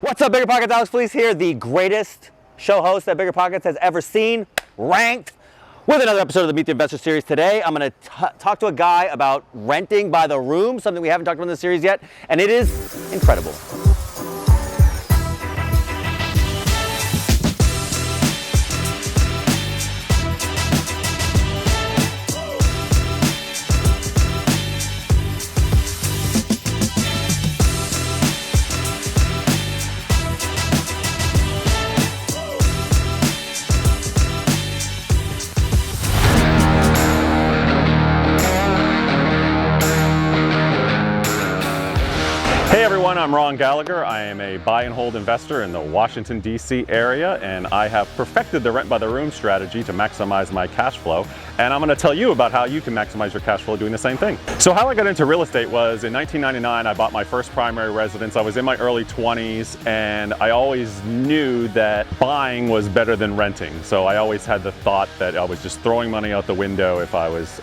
What's up, BiggerPockets? Alex Felice here, the greatest show host that BiggerPockets has ever seen, ranked, with another episode of the Meet the Investor series. Today, I'm going to talk to a guy about renting by the room, something we haven't talked about in the series yet, and it is incredible. Hey everyone, I'm Ron Gallagher. I am a buy and hold investor in the Washington, D.C. area, and I have perfected the rent by the room strategy to maximize my cash flow. And I'm going to tell you about how you can maximize your cash flow doing the same thing. So how I got into real estate was in 1999, I bought my first primary residence. I was in my early 20s, and I always knew that buying was better than renting. So I always had the thought that I was just throwing money out the window if I was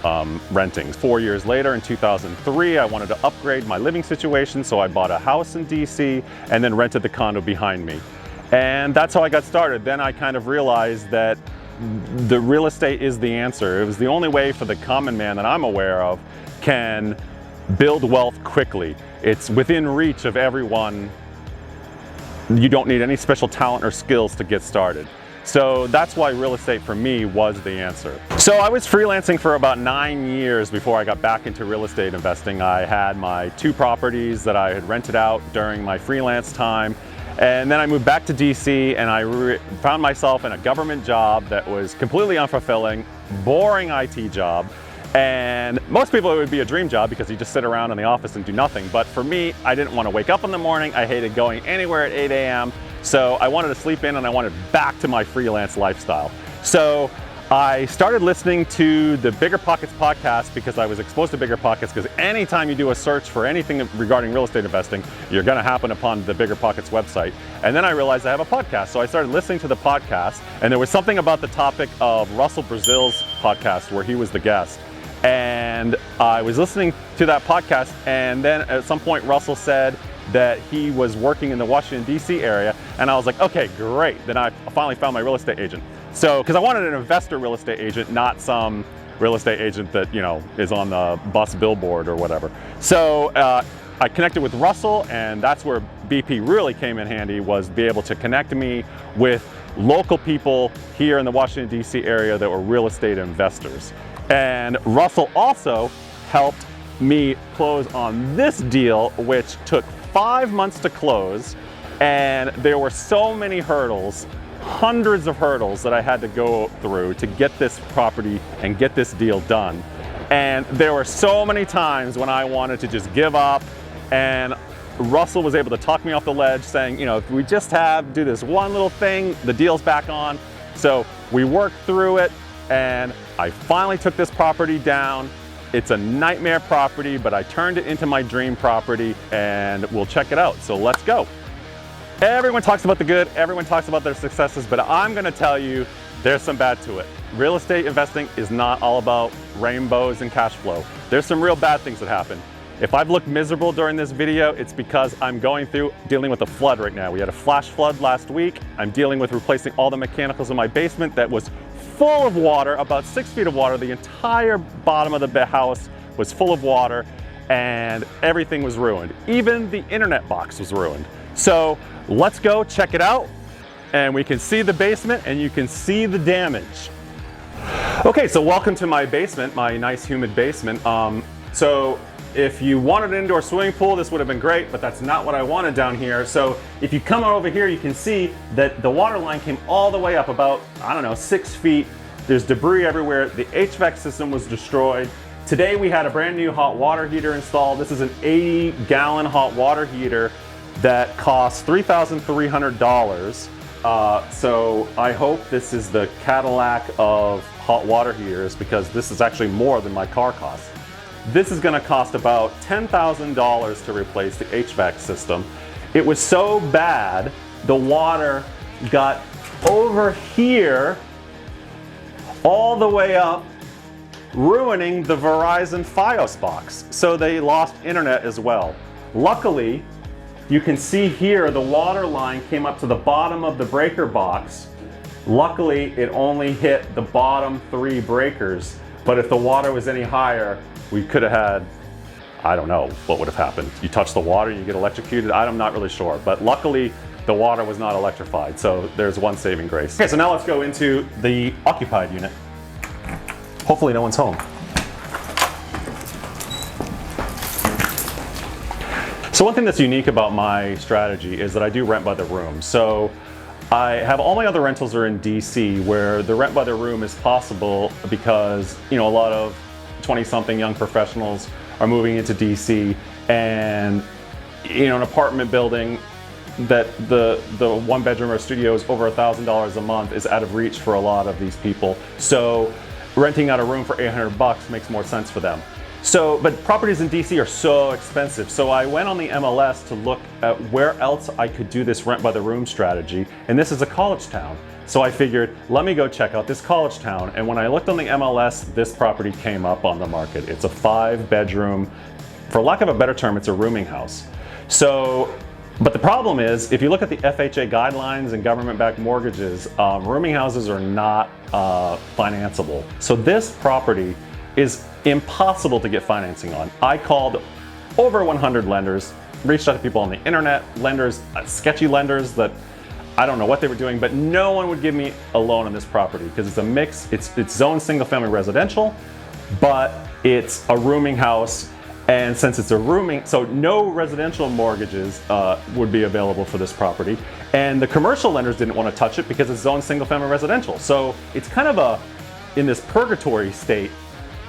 renting. 4 years later, in 2003, I wanted to upgrade my living situation, so I bought a house in DC and then rented the condo behind me. And that's how I got started. Then I kind of realized that the real estate is the answer. It was the only way for the common man that I'm aware of can build wealth quickly. It's within reach of everyone. You don't need any special talent or skills to get started. So that's why real estate for me was the answer. So I was freelancing for about 9 years before I got back into real estate investing. I had my 2 properties that I had rented out during my freelance time. And then I moved back to DC and I found myself in a government job that was completely unfulfilling, boring IT job. And most people it would be a dream job because you just sit around in the office and do nothing. But for me, I didn't want to wake up in the morning. I hated going anywhere at 8 a.m. So I wanted to sleep in and I wanted back to my freelance lifestyle. So I started listening to the BiggerPockets podcast because I was exposed to BiggerPockets, because anytime you do a search for anything regarding real estate investing, you're going to happen upon the BiggerPockets website. And then I realized I have a podcast. So I started listening to the podcast, and there was something about the topic of Russell Brazil's podcast where he was the guest. And I was listening to that podcast, and then at some point Russell said that he was working in the Washington, D.C. area, and I was like, okay, great. Then I finally found my real estate agent. So, because I wanted an investor real estate agent, not some real estate agent that, you know, is on the bus billboard or whatever. So I connected with Russell, and that's where BP really came in handy, was be able to connect me with local people here in the Washington, D.C. area that were real estate investors. And Russell also helped me close on this deal, which took 5 months to close, and there were so many hurdles, hundreds of hurdles that I had to go through to get this property and get this deal done. And there were so many times when I wanted to just give up, and Russell was able to talk me off the ledge, saying, you know, if we just do this one little thing, the deal's back on. So we worked through it, and I finally took this property down. It's a nightmare property, but I turned it into my dream property, and we'll check it out. So let's go. Everyone talks about the good, everyone talks about their successes, but I'm gonna tell you there's some bad to it. Real estate investing is not all about rainbows and cash flow. There's some real bad things that happen. If I've looked miserable during this video, it's because I'm dealing with a flood right now. We had a flash flood last week. I'm dealing with replacing all the mechanicals in my basement that was full of water, about 6 feet of water. The entire bottom of the house was full of water, and everything was ruined. Even the internet box was ruined. So let's go check it out, and we can see the basement and you can see the damage. Okay, so welcome to my basement, my nice humid basement. So if you wanted an indoor swimming pool, this would have been great, but that's not what I wanted down here. So if you come over here, you can see that the water line came all the way up about, I don't know, 6 feet. There's debris everywhere. The HVAC system was destroyed. Today we had a brand new hot water heater installed. This is an 80-gallon hot water heater that costs $3,300. So I hope this is the Cadillac of hot water heaters, because this is actually more than my car costs. This is gonna cost about $10,000 to replace the HVAC system. It was so bad, the water got over here all the way up, ruining the Verizon Fios box. So they lost internet as well. Luckily, you can see here the water line came up to the bottom of the breaker box. Luckily, it only hit the bottom 3 breakers, but if the water was any higher, we could have had, I don't know what would have happened. You touch the water, you get electrocuted, I'm not really sure, but luckily the water was not electrified, so there's one saving grace. Okay, so now let's go into the occupied unit. Hopefully no one's home. So one thing that's unique about my strategy is that I do rent by the room. So I have all my other rentals are in DC, where the rent by the room is possible because, you know, a lot of 20-something young professionals are moving into DC, and, you know, an apartment building that the 1-bedroom or studio is over $1,000 a month is out of reach for a lot of these people. So renting out a room for $800 makes more sense for them. So, but properties in DC are so expensive. So I went on the MLS to look at where else I could do this rent by the room strategy. And this is a college town. So I figured, let me go check out this college town. And when I looked on the MLS, this property came up on the market. It's a 5-bedroom, for lack of a better term, it's a rooming house. So, but the problem is, if you look at the FHA guidelines and government-backed mortgages, rooming houses are not financeable. So this property is impossible to get financing on. I called over 100 lenders, reached out to people on the internet, lenders, sketchy lenders that I don't know what they were doing, but no one would give me a loan on this property because it's a mix. It's zoned single-family residential, but it's a rooming house. And since it's a rooming, so no residential mortgages would be available for this property. And the commercial lenders didn't want to touch it because it's zoned single-family residential. So it's kind of in this purgatory state.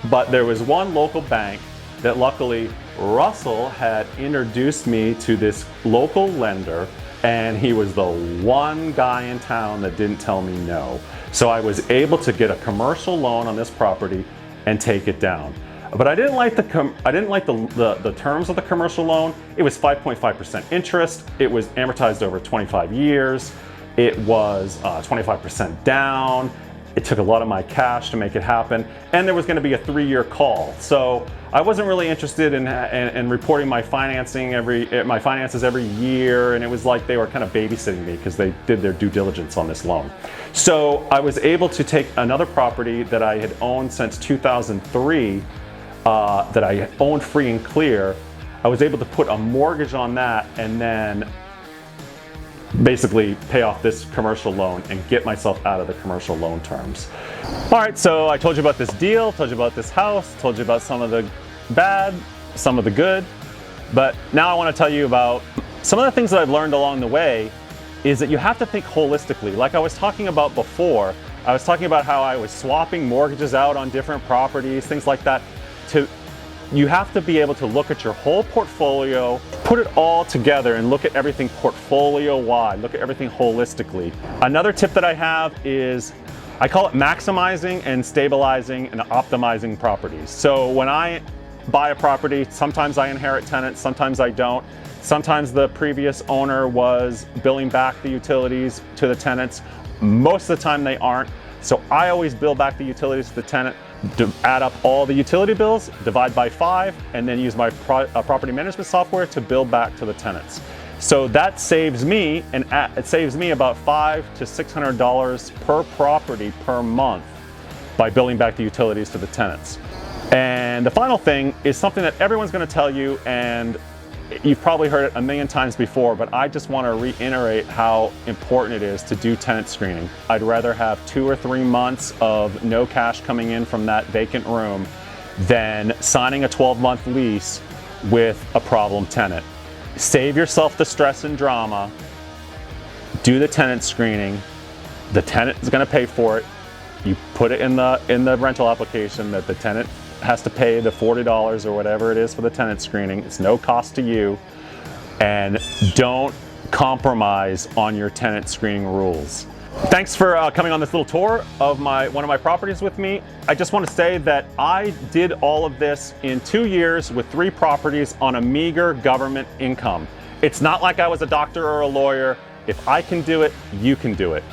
But there was one local bank that luckily Russell had introduced me to this local lender, and he was the one guy in town that didn't tell me no. So I was able to get a commercial loan on this property and take it down. But I didn't like the terms of the commercial loan. It was 5.5% interest. It was amortized over 25 years. It was 25% down. It took a lot of my cash to make it happen, and there was going to be a 3-year call. So I wasn't really interested in reporting my finances every year, and it was like they were kind of babysitting me because they did their due diligence on this loan. So I was able to take another property that I had owned since 2003, that I owned free and clear. I was able to put a mortgage on that and then basically pay off this commercial loan and get myself out of the commercial loan terms. All right, so I told you about this deal, told you about this house, told you about some of the bad, some of the good, but now I want to tell you about some of the things that I've learned along the way is that you have to think holistically. Like I was talking about before, I was talking about how I was swapping mortgages out on different properties, things like that. You have to be able to look at your whole portfolio, put it all together and look at everything portfolio-wide, look at everything holistically. Another tip that I have is, I call it maximizing and stabilizing and optimizing properties. So when I buy a property, sometimes I inherit tenants, sometimes I don't. Sometimes the previous owner was billing back the utilities to the tenants. Most of the time they aren't. So I always bill back the utilities to the tenant, add up all the utility bills, divide by 5, and then use my property management software to bill back to the tenants. So that saves me, and it saves me about $500 to $600 per property per month by billing back the utilities to the tenants. And the final thing is something that everyone's going to tell you, and you've probably heard it a million times before, but I just want to reiterate how important it is to do tenant screening. I'd rather have 2 or 3 months of no cash coming in from that vacant room than signing a 12-month lease with a problem tenant. Save yourself the stress and drama, do the tenant screening, the tenant is going to pay for it. You put it in the rental application that the tenant has to pay the $40 or whatever it is for the tenant screening. It's no cost to you, and don't compromise on your tenant screening rules. Thanks for coming on this little tour of one of my properties with me. I just want to say that I did all of this in 2 years with 3 properties on a meager government income. It's not like I was a doctor or a lawyer. If I can do it, you can do it.